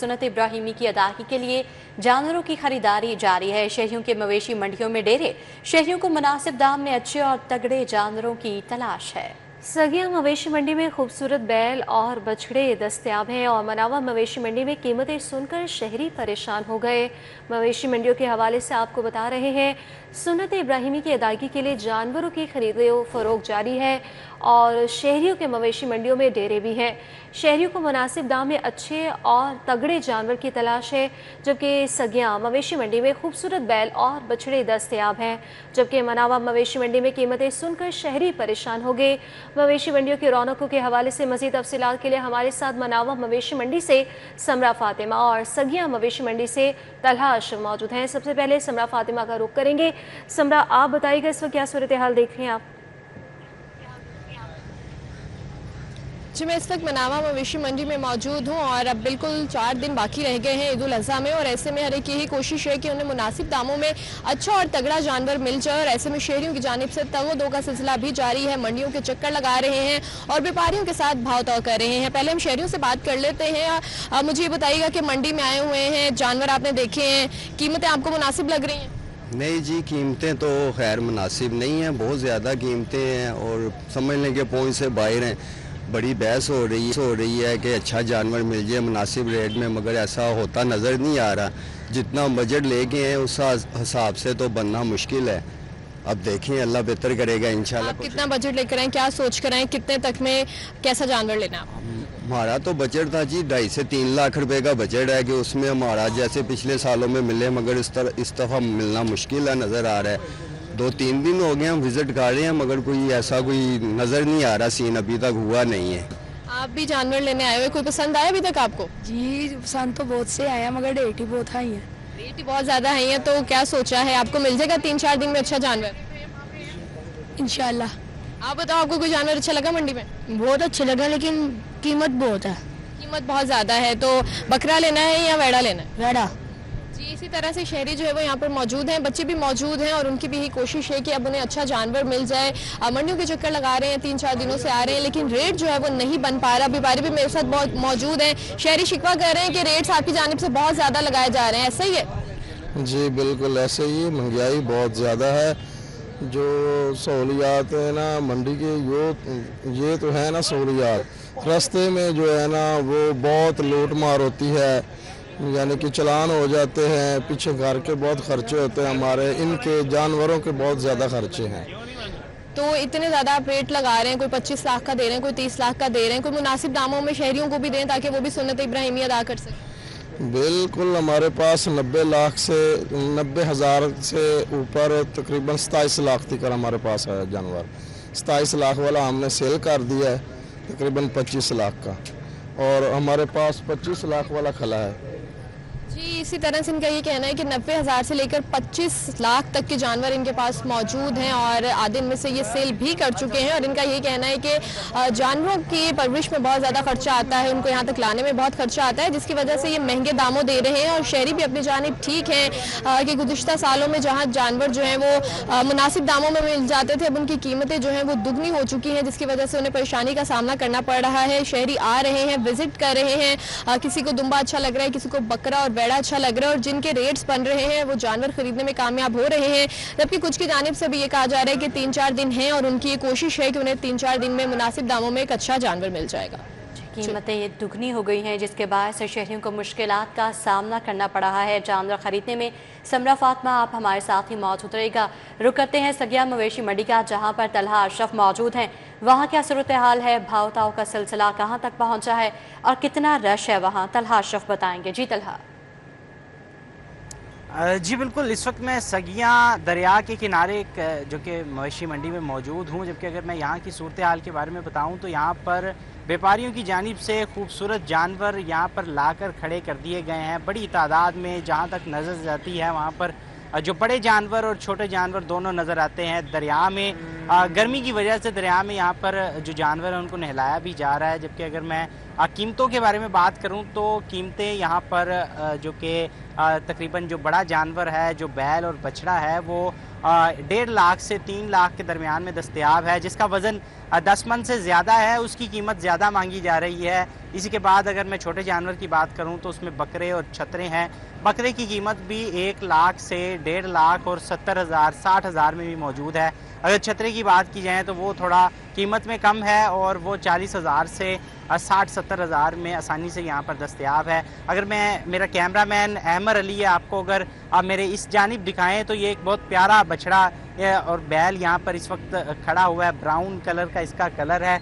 सुन्नत इब्राहिमी की अदायगी के लिए जानवरों की खरीदारी जारी है। शहरियों के मवेशी मंडियों में डेरे, शहरियों को मुनासिब दाम में अच्छे और तगड़े जानवरों की तलाश है। सगिया मवेशी मंडी में खूबसूरत बैल और बछड़े दस्तयाब हैं और मनावा मवेशी मंडी में कीमतें सुनकर शहरी परेशान हो गए। मवेशी मंडियों के हवाले से आपको बता रहे हैं, सुन्नत इब्राहिमी की अदायगी के लिए जानवरों की खरीद फरोख्त जारी है और शहरियों के मवेशी मंडियों में डेरे भी हैं। शहरियों को मुनासिब दाम में अच्छे और तगड़े जानवर की तलाश है, जबकि सगिया मवेशी मंडी में खूबसूरत बैल और बछड़े दस्तयाब हैं, जबकि मनावा मवेशी मंडी में कीमतें सुनकर शहरी परेशान हो गए। मवेशी मंडियों की रौनकों के हवाले से मज़ीद तफसीलात के लिए हमारे साथ मनावा मवेशी मंडी से समरा फातिमा और सगिया मवेशी मंडी से तलहा अशरफ मौजूद हैं। सबसे पहले समरा फातिमा का रुख करेंगे। समरा, आप बताइएगा इस वक्त क्या सूरत हाल देख रहे हैं आप? जी, मैं इस वक्त मनावा मवेशी मंडी में मौजूद हूँ और अब बिल्कुल 4 दिन बाकी रह गए हैं ईद उल अज़हा में, और ऐसे में हर एक यही कोशिश है कि उन्हें मुनासिब दामों में अच्छा और तगड़ा जानवर मिल जाए। और ऐसे में शहरियों की जानिब से तगो-दो का सिलसिला भी जारी है। मंडियों के चक्कर लगा रहे हैं और व्यापारियों के साथ भाव तौल कर रहे हैं। पहले हम शहरियों से बात कर लेते हैं। मुझे ये बताइएगा कि मंडी में आए हुए हैं, जानवर आपने देखे हैं, कीमतें आपको मुनासिब लग रही हैं? नहीं जी, कीमतें तो खैर मुनासिब नहीं हैं, बहुत ज़्यादा कीमतें हैं और समझ लें कि पहुँच से बाहर हैं। बड़ी बहस हो रही है कि अच्छा जानवर मिल जाए मुनासिब रेट में, मगर ऐसा होता नज़र नहीं आ रहा। जितना बजट लेके हैं उस हिसाब से तो बनना मुश्किल है। अब देखें, अल्लाह बेहतर करेगा इंशाल्लाह। आप कितना बजट लेकर आए, क्या सोच कर आए, कितने तक में कैसा जानवर लेना है? हमारा तो बजट था जी 2.5 से 3 लाख रुपए का बजट है कि उसमें हमारा जैसे पिछले सालों में मिले, मगर इस दफ़ा मिलना मुश्किल है, नज़र आ रहा है। 2-3 दिन हो गए हम विजिट कर रहे हैं, मगर कोई ऐसा कोई नज़र नहीं आ रहा, सीन अभी तक हुआ नहीं है। आप भी जानवर लेने आए हुए, कोई पसंद आया अभी तक आपको? जी, पसंद तो बहुत से आया, मगर रेट ही बहुत हाई है। रेट ही बहुत ज़्यादा है, तो क्या सोचा है, आपको मिल जाएगा 3-4 दिन में अच्छा जानवर? इंशाल्लाह। आप बताओ, आपको कोई जानवर अच्छा लगा मंडी में? बहुत अच्छा लगा, लेकिन कीमत बहुत है। कीमत बहुत ज़्यादा है, तो बकरा लेना है या वेड़ा लेना है? वेड़ा। जी, इसी तरह से शहरी जो है वो यहाँ पर मौजूद हैं, बच्चे भी मौजूद हैं और उनकी भी यही कोशिश है कि अब उन्हें अच्छा जानवर मिल जाए। मंडियों के चक्कर लगा रहे हैं, 3-4 दिनों से आ रहे हैं, लेकिन रेट जो है वो नहीं बन पा रहा। व्यापारी भी मेरे साथ बहुत मौजूद हैं। शहरी शिकवा कर रहे हैं कि रेट्स आपकी जानिब से बहुत ज़्यादा लगाए जा रहे हैं, ऐसा ही है? जी बिल्कुल ऐसे ही, महंगाई बहुत ज़्यादा है। जो सहूलियात है ना मंडी की, ये तो है ना सहूलियात, रास्ते में जो है ना वो बहुत लूट मार होती है, यानी कि चलान हो जाते हैं, पीछे घर के बहुत खर्चे होते हैं, हमारे इनके जानवरों के बहुत ज़्यादा खर्चे हैं। तो इतने ज़्यादा आप रेट लगा रहे हैं, कोई 25 लाख का दे रहे हैं, कोई 30 लाख का दे रहे हैं, कोई मुनासिब दामों में शहरियों को भी दें ताकि वो भी सुन्नत इब्राहिमी अदा कर सकें? बिल्कुल, हमारे पास 90 हज़ार से ऊपर तकरीबन 27 लाख तक हमारे पास है जानवर। 27 लाख वाला हमने सेल कर दिया है, तकरीबन 25 लाख का, और हमारे पास 25 लाख वाला खला है। जी, इसी तरह से इनका ये कहना है कि 90 हज़ार से लेकर 25 लाख तक के जानवर इनके पास मौजूद हैं और आधे में से ये सेल भी कर चुके हैं। और इनका ये कहना है कि जानवरों की परवरिश में बहुत ज़्यादा खर्चा आता है, उनको यहाँ तक लाने में बहुत खर्चा आता है, जिसकी वजह से ये महंगे दामों दे रहे हैं। और शहरी भी अपनी जानिब ठीक हैं कि गुज़िश्ता सालों में जहाँ जानवर जो हैं वो मुनासिब दामों में मिल जाते थे, अब उनकी कीमतें जो हैं वो दुगनी हो चुकी हैं, जिसकी वजह से उन्हें परेशानी का सामना करना पड़ रहा है। शहरी आ रहे हैं, विजिट कर रहे हैं, किसी को दुम्बा अच्छा लग रहा है, किसी को बकरा और बैड़ा अच्छा लग रहा है, और जिनके रेट्स बन रहे हैं वो जानवर खरीदने में कामयाब हो रहे हैं। जबकि कुछ की जानिब से भी ये कहा जा रहा है कि 3-4 दिन हैं और उनकी ये कोशिश है कि उन्हें 3-4 दिन में मुनासिब दामों में एक अच्छा जानवर मिल जाएगा। कीमतें दुगनी हो गई हैं, जिसके बायस शहरियों को मुश्किलात का सामना करना पड़ रहा है जानवर खरीदने में। समरा फातिमा, आप हमारे साथ ही मौजूद रहेगा। रुक करते हैं सगिया मवेशी मंडी का, जहां पर तलहा अशरफ मौजूद हैं। वहां क्या सूरत हाल है, भाव ताव का सिलसिला कहां तक पहुंचा है और कितना रश है वहां? तलहा अशरफ बताएंगे। जी तलहा। जी बिल्कुल, इस वक्त मैं सगिया दरिया के किनारे जो कि मवेशी मंडी में मौजूद हूँ। जबकि अगर मैं यहाँ की सूरत हाल के बारे में बताऊँ तो यहाँ पर व्यापारियों की जानिब से खूबसूरत जानवर यहाँ पर लाकर खड़े कर दिए गए हैं बड़ी तादाद में। जहाँ तक नज़र जाती है वहाँ पर जो बड़े जानवर और छोटे जानवर दोनों नज़र आते हैं। दरिया में गर्मी की वजह से दरिया में यहाँ पर जो जानवर हैं उनको नहलाया भी जा रहा है। जबकि अगर मैं कीमतों के बारे में बात करूँ तो कीमतें यहाँ पर जो कि तकरीबन जो बड़ा जानवर है, जो बैल और बछड़ा है, वो 1.5 लाख से 3 लाख के दरमियान में दस्तयाब है। जिसका वज़न 10 मन से ज़्यादा है उसकी कीमत ज़्यादा मांगी जा रही है। इसी के बाद अगर मैं छोटे जानवर की बात करूं तो उसमें बकरे और छतरे हैं। बकरे की कीमत भी 1 लाख से 1.5 लाख और 70,000 60,000 में भी मौजूद है। अगर छतरे की बात की जाए तो वो थोड़ा कीमत में कम है और वो 40,000 से 60-70,000 में आसानी से यहाँ पर दस्तयाब है। अगर मेरा कैमरामैन अहमर अली है, आपको अगर आप मेरे इस जानिब दिखाएं तो ये एक बहुत प्यारा बछड़ा और बैल यहाँ पर इस वक्त खड़ा हुआ है। ब्राउन कलर का इसका कलर है,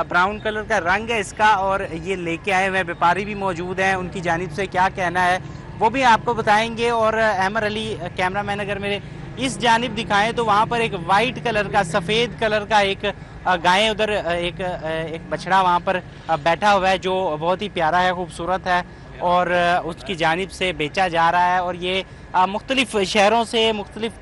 ब्राउन कलर का रंग है इसका, और ये लेके आए हुए व्यापारी भी मौजूद हैं। उनकी जानिब से क्या कहना है वो भी आपको बताएंगे। और अहमर अली कैमरामैन अगर मेरे इस जानिब दिखाएं तो वहाँ पर एक वाइट कलर का, सफ़ेद कलर का एक गाय, उधर एक बछड़ा वहाँ पर बैठा हुआ है जो बहुत ही प्यारा है, खूबसूरत है और उसकी जानिब से बेचा जा रहा है। और ये मुख्तलिफ शहरों से, मुख्तलिफ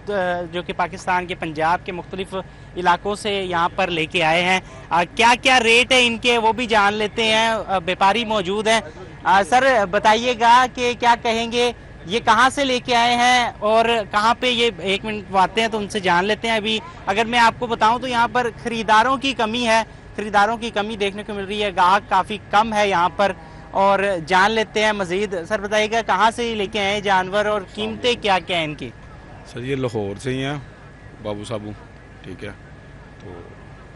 जो कि पाकिस्तान के पंजाब के मुख्तलिफ इलाकों से यहाँ पर लेके आए हैं। क्या क्या रेट है इनके वो भी जान लेते हैं। व्यापारी मौजूद हैं। सर बताइएगा कि क्या कहेंगे, ये कहाँ से लेके आए हैं और कहाँ पे ये, 1 मिनट आते हैं तो उनसे जान लेते हैं। अभी अगर मैं आपको बताऊं तो यहाँ पर खरीदारों की कमी है, खरीदारों की कमी देखने को मिल रही है, ग्राहक काफ़ी कम है यहाँ पर, और जान लेते हैं मज़ीद। सर बताइएगा कहाँ से लेके आए हैं जानवर और कीमतें क्या क्या हैं इनकी? सर ये लाहौर से ही हैं, बाबू साबू, ठीक है, तो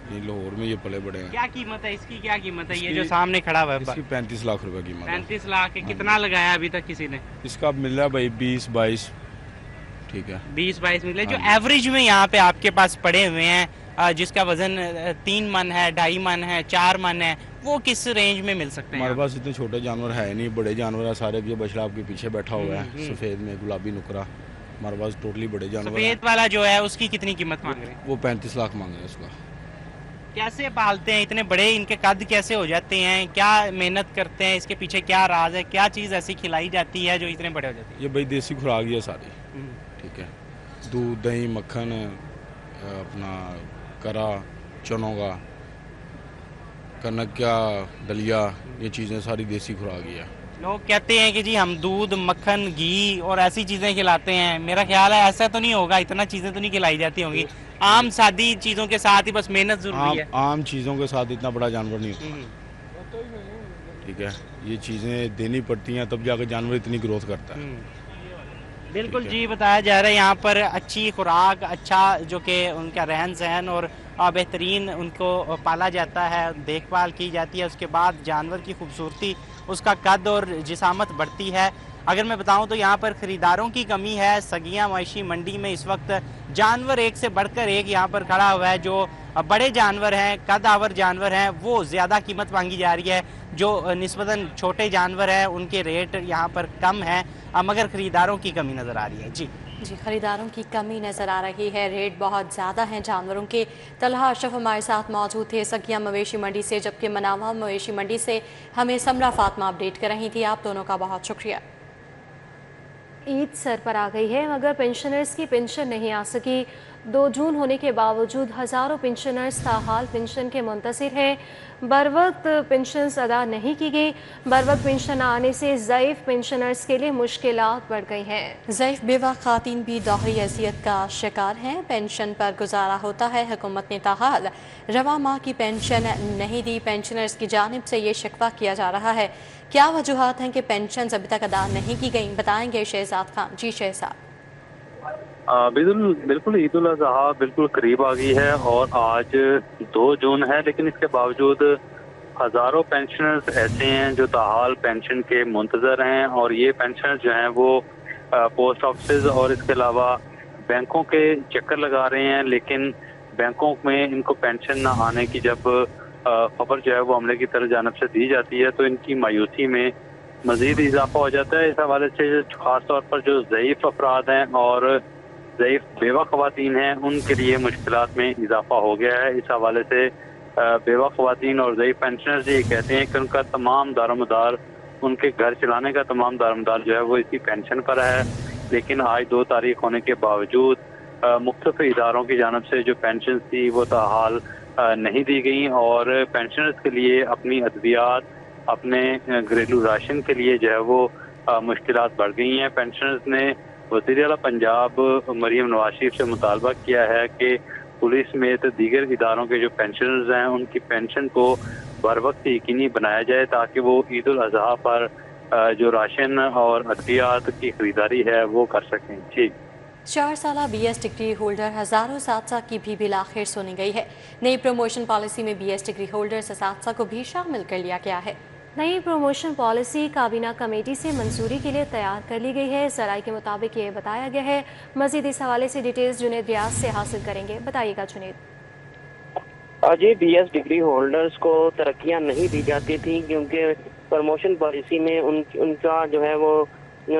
ये लाहौर में ये पले बड़े हैं। क्या कीमत है इसकी, क्या कीमत है ये जो सामने खड़ा हुआ है? इसकी 35 लाख रुपए कीमत है। 35 लाख है। कितना लगाया अभी तक किसी ने? इसका मिल रहा है भाई 20-22, ठीक है, 20-22 मिले। जो एवरेज में यहाँ पे आपके पास पड़े हुए हैं जिसका वजन 3 मन है, 2.5 मन है, 4 मन है, वो किस रेंज में मिल सकते हैं? हमारे पास इतने छोटे जानवर है नहीं, बड़े जानवर है सारे। ये बछड़ा आपके पीछे बैठा हुआ है सफ़ेद में, गुलाबी नुकरा, हमारे पास टोटली बड़े जानवर। सफ़ेद वाला जो है उसकी कितनी कीमत मांग रहे हैं? वो 35 लाख मांग रहे हैं उसका। कैसे पालते हैं इतने बड़े, इनके कद कैसे हो जाते हैं, क्या मेहनत करते हैं, इसके पीछे क्या राज है, क्या चीज़ ऐसी खिलाई जाती है जो इतने बड़े हो जाते हैं? ये भाई देसी खुराक ही है सारी, ठीक है, दूध, दही, मक्खन, अपना करा, चनों का, कनक का दलिया, ये चीज़ें सारी देसी खुराक ही है। लोग कहते हैं कि जी हम दूध, मक्खन, घी और ऐसी चीज़ें खिलाते हैं। मेरा ख्याल है ऐसा तो नहीं होगा, इतना चीज़ें तो नहीं खिलाई जाती होंगी। आम सादी चीज़ों के साथ ही बस मेहनत जरूरी है। आम चीज़ों के साथ इतना बड़ा जानवर नहीं होता, ठीक है, ये चीज़ें देनी पड़ती हैं तब जाकर जानवर इतनी ग्रोथ करता है। बिल्कुल जी, बताया जा रहा है यहाँ पर अच्छी खुराक, अच्छा जो कि उनका रहन सहन और बेहतरीन उनको पाला जाता है, देखभाल की जाती है। उसके बाद जानवर की खूबसूरती, उसका कद और जिसामत बढ़ती है। अगर मैं बताऊं तो यहाँ पर ख़रीदारों की कमी है। सगिया मवेशी मंडी में इस वक्त जानवर एक से बढ़कर एक यहाँ पर खड़ा हुआ है। जो बड़े जानवर हैं, कदावर जानवर हैं, वो ज़्यादा कीमत मांगी जा रही है। जो निस्बतन छोटे जानवर हैं उनके रेट यहाँ पर कम हैं, मगर ख़रीदारों की कमी नज़र आ रही है। जी ख़रीदारों की कमी नज़र आ रही है, रेट बहुत ज़्यादा हैं जानवरों के। तलहा अशरफ हमारे साथ मौजूद थे सगिया मवेशी मंडी से, जबकि मनावा मवेशी मंडी से हमें समरा फातिमा अपडेट कर रही थी। आप दोनों का बहुत शुक्रिया। ईद सर पर आ गई है मगर पेंशनर्स की पेंशन नहीं आ सकी। 2 जून होने के बावजूद हज़ारों पेंशनर्स ताहाल पेंशन के मुंतज़िर हैं। बर वक्त पेंशन अदा नहीं की गई। बर वक्त पेंशन आने से ज़ईफ़ पेंशनर्स के लिए मुश्किलात बढ़ गई हैं। ज़ईफ़ बेवा ख़ातीन भी दोहरी अज़ियत का शिकार हैं। पेंशन पर गुजारा होता है, हुकूमत ने ताहाल रवा माह की पेंशन नहीं दी। पेंशनर्स की जानिब से ये शिकवा किया जा रहा है। क्या वजूहात हैं कि पेंशन अभी तक अदा नहीं की गई, बताएंगे शहजाद खान। जी शहजाद। बिल्कुल ईद उल अज़हा बिल्कुल करीब आ गई है और आज 2 जून है, लेकिन इसके बावजूद हज़ारों पेंशनर्स ऐसे हैं जो ताहाल पेंशन के मुंतज़र हैं। और ये पेंशनर्स जो हैं वो पोस्ट ऑफिस और इसके अलावा बैंकों के चक्कर लगा रहे हैं, लेकिन बैंकों में इनको पेंशन ना आने की जब खबर जो है वो अमले की तरफ जानब से दी जाती है तो इनकी मायूसी में मज़ीद इजाफा हो जाता है। इस हवाले से ख़ास तौर पर जो ज़ईफ़ अफराद हैं और ज़ईफ़ बेवा ख़वातीन हैं उनके लिए मुश्किलात में इजाफा हो गया है। इस हवाले से बेवा ख़वातीन और ज़ईफ़ पेंशनर्स ये कहते हैं कि उनका तमाम दारोमदार, उनके घर चलाने का तमाम दारोमदार जो है वो इसी पेंशन पर है। लेकिन आज 2 तारीख होने के बावजूद मुख्तलिफ इदारों की जानब से जो पेंशन थी वो ताहाल नहीं दी गई और पेंशनर्स के लिए अपनी अद्वियात, अपने घरेलू राशन के लिए जो है वो मुश्किलात बढ़ गई हैं। पेंशनर्स ने वज़ीर आला पंजाब मरीम नवाज शरीफ से मुतालबा किया है कि पुलिस समेत दीगर इदारों के जो पेंशनर्स हैं उनकी पेंशन को बर वक्त यकीनी बनाया जाए ताकि वो ईद उल अज़हा पर जो राशन और अद्वियात की खरीदारी है वो कर सकें। जी 4 साला BS डिग्री होल्डर हजारों साथसा की भी बिलाखिर सुनी गई है। नई प्रमोशन पॉलिसी में BS डिग्री होल्डर्स साथसा को भी शामिल कर लिया गया है। नई प्रमोशन पॉलिसी काबीना कमेटी से मंजूरी के लिए तैयार कर ली गई है। जराये के मुताबिक ये बताया गया है। मजीद इस हवाले से डिटेल्स जुनेद रियाज से हासिल करेंगे। बताइएगा जुनेद। जी BS डिग्री होल्डर्स को तरक्कियां नहीं दी जाती थी क्योंकि प्रमोशन पॉलिसी में उनका जो है वो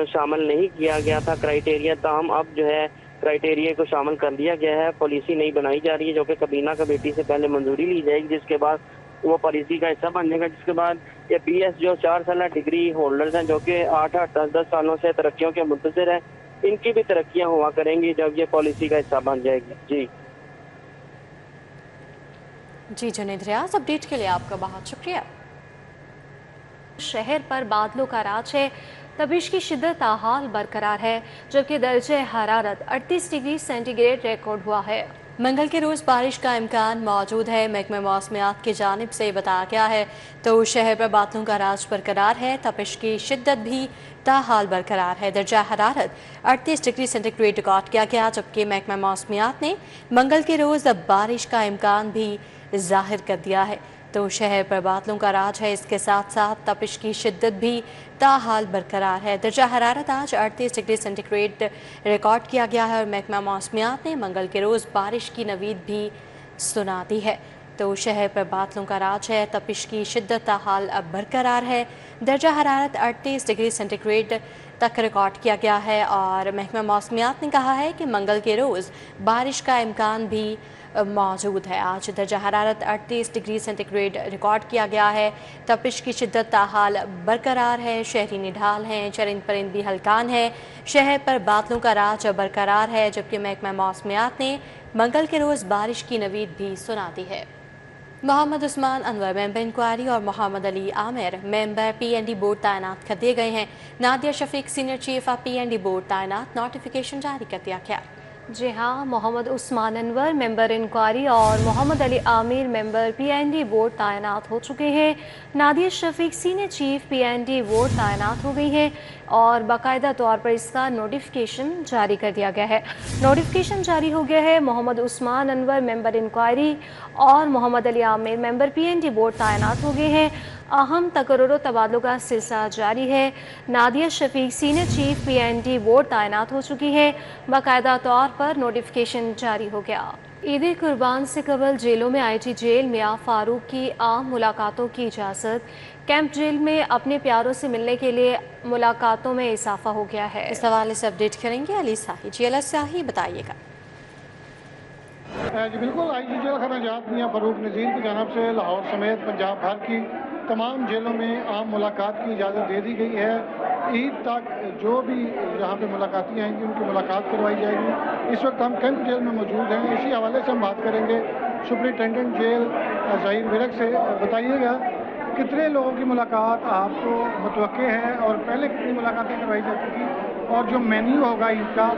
शामिल नहीं किया गया था क्राइटेरिया। ताहम अब जो है क्राइटेरिया को शामिल कर लिया गया है। पॉलिसी नहीं बनाई जा रही है जो कि काबीना कमेटी से पहले मंजूरी ली जाएगी, जिसके बाद वो पॉलिसी का हिस्सा बन जाएगा। जिसके बाद ये BS जो 4 साल डिग्री होल्डर्स हैं जो कि 8-8 10-10 सालों से तरक्कियों के मुंतज़िर हैं, इनकी भी तरक्कियां हुआ करेंगी जब ये पॉलिसी का हिस्सा बन जाएगी। जी जुनेद रियाज, अपडेट के लिए आपका बहुत शुक्रिया। शहर पर बादलों का राज है। तपिश की शिद्दत हाल बरकरार है जबकि दर्जे हरारत 38 डिग्री सेंटीग्रेड रिकॉर्ड हुआ है। मंगल के रोज़ बारिश का इम्कान मौजूद है। महकमा मौसमियात की जानिब से बताया गया है तो शहर पर बादलों का राज बरकरार है। तपिश की शिद्दत भी ताहाल बरकरार है। दर्जा हरारत 38 डिग्री सेंटीग्रेड रिकॉर्ड किया गया जबकि महकमा मौसमियात ने मंगल के रोज़ बारिश का इम्कान भी जाहिर कर दिया है तो शहर पर बादलों का राज है। इसके साथ साथ तपिश की शिद्दत भी ताहाल बरकरार है। दर्जा हरारत आज 38 डिग्री सेंटीग्रेड रिकॉर्ड किया गया है और महकमा मौसमियात ने मंगल के रोज़ बारिश की नवीद भी सुना दी है तो शहर पर बादलों का राज है। तपिश की शिद्दत ताहाल अब बरकरार है। दर्जा हरारत 38 डिग्री सेंटीग्रेड तक रिकॉर्ड किया गया है और महकमा मौसमियात ने कहा है कि मंगल के रोज़ बारिश का इम्कान भी मौजूद है। आज दर्जा हरारत 38 डिग्री सेंटीग्रेड रिकॉर्ड किया गया है। तपिश की शिद्दत ताहाल बरकरार है। शहरी निढाल हैं, चरिंद परिंद भी हल्कान है। शहर पर बादलों का राज बरकरार है जबकि महकमा मौसमियात ने मंगल के रोज़ बारिश की नवीद भी सुना दी है। मोहम्मद उस्मान अनवर मेंबर इंक्वायरी और Mohammad Ali Aamir member PND board तैनात कर दिए गए हैं। Nadia Shafiq senior chief of PND board तैनात, नोटिफिकेशन जारी कर दिया गया। जी हाँ, मोहम्मद उस्मान अनवर मेंबर इंक्वायरी और Mohammad Ali Aamir member PND board तैनात हो चुके हैं। Nadia Shafiq senior chief PND board तैनात हो गई है और बाकायदा तौर पर इसका नोटिफिकेशन जारी कर दिया गया है। नोटिफिकेशन जारी हो गया है। मोहम्मद उस्मान अनवर मेंबर इंक्वायरी और Mohammad Ali Aamir member PND board तैनात हो गए हैं। अहम तकर्रुर तबादलों का सिलसिला जारी है। Nadia Shafiq senior chief PND board तैनात हो चुकी है। बाकायदा तौर पर नोटिफिकेशन जारी हो गया। ईद कुर्बान से कबल जेलों में IT जेल मियां फारूक की आम मुलाकातों की इजाज़त। कैंप जेल में अपने प्यारों से मिलने के लिए मुलाकातों में इजाफा हो गया है। इस हवाले से अपडेट करेंगे अली साही। जी अली साही, बताइएगा। जी बिल्कुल, IG जेल खाना जात मियां फारूक नज़ीर की जानब से लाहौर समेत पंजाब भर की तमाम जेलों में आम मुलाकात की इजाज़त दे दी गई है। ईद तक जो भी यहाँ पे मुलाकाती आएंगी उनकी मुलाकात करवाई जाएगी। इस वक्त हम कैंप जेल में मौजूद हैं। इसी हवाले से हम बात करेंगे सुपरिटेंडेंट जेल ज़हीर विरक से। बताइएगा कितने लोगों की मुलाकात आपको मुतवक्के है और पहले कितनी मुलाकातें करवाई जा चुकी और जो मेन्यू होगा ईद का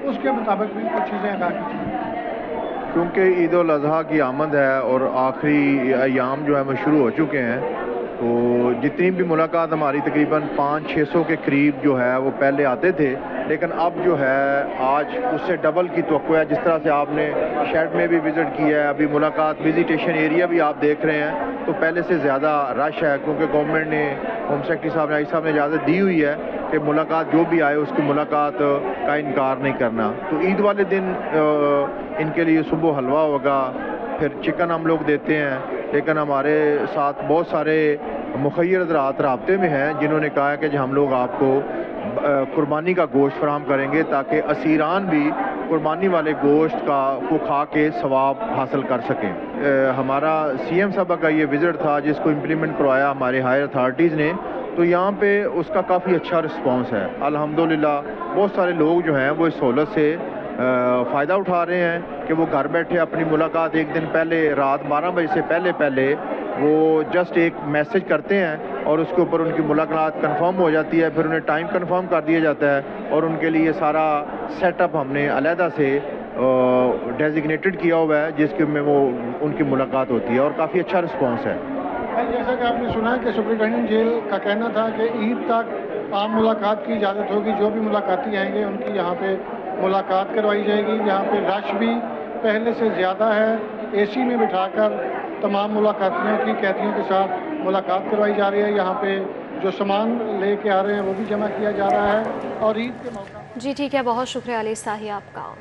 उसके मुताबिक भी कुछ चीज़ें अदा कीजिए। क्योंकि ईद उल अज़हा की आमद है और आखिरी अयाम जो है वो शुरू हो चुके हैं तो जितनी भी मुलाकात हमारी तकरीबन 500-600 के करीब जो है वो पहले आते थे, लेकिन अब जो है आज उससे डबल की तवक्को है। जिस तरह से आपने शेड में भी विज़िट किया है, अभी मुलाकात विजिटेशन एरिया भी आप देख रहे हैं तो पहले से ज़्यादा रश है क्योंकि गवर्नमेंट ने, होम सेक्रेटरी साहब ने, आई साहब ने इजाज़त दी हुई है कि मुलाकात जो भी आए उसकी मुलाकात का इनकार नहीं करना। तो ईद वाले दिन इनके लिए सुबह हलवा होगा, फिर चिकन हम लोग देते हैं, लेकिन हमारे साथ बहुत सारे मुखय्यर हज़रात राब्ते में हैं जिन्होंने कहा है कि हम लोग आपको कुर्बानी का गोश्त फराहम करेंगे ताकि असीरान भी कुर्बानी वाले गोश्त को खा के सवाब हासिल कर सकें। हमारा CM साहब का ये विज़िट था जिसको इम्प्लीमेंट करवाया हमारे हायर अथॉरिटीज़ ने, तो यहाँ पे उसका काफ़ी अच्छा रिस्पांस है अल्हम्दुलिल्लाह। बहुत सारे लोग जो हैं वो इस सहूलत से फ़ायदा उठा रहे हैं कि वो घर बैठे अपनी मुलाकात एक दिन पहले रात 12 बजे से पहले वो जस्ट एक मैसेज करते हैं और उसके ऊपर उनकी मुलाकात कंफर्म हो जाती है, फिर उन्हें टाइम कंफर्म कर दिया जाता है और उनके लिए सारा सेटअप हमने अलहदा से डेजिग्नेटेड किया हुआ है जिसके में वो उनकी मुलाकात होती है और काफ़ी अच्छा रिस्पॉन्स है। जैसा कि आपने सुना कि सुपरिटेंडेंट जेल का कहना था कि ईद तक आम मुलाकात की इजाज़त होगी, जो भी मुलाकाती आएंगे उनकी यहाँ पे मुलाकात करवाई जाएगी। यहाँ पे रश भी पहले से ज़्यादा है, एसी में बिठाकर तमाम मुलाकातियों की कैदियों के साथ मुलाकात करवाई जा रही है। यहाँ पे जो सामान लेके आ रहे हैं वो भी जमा किया जा रहा है और ईद के मौका। जी ठीक है, बहुत शुक्रिया अली साही आपका।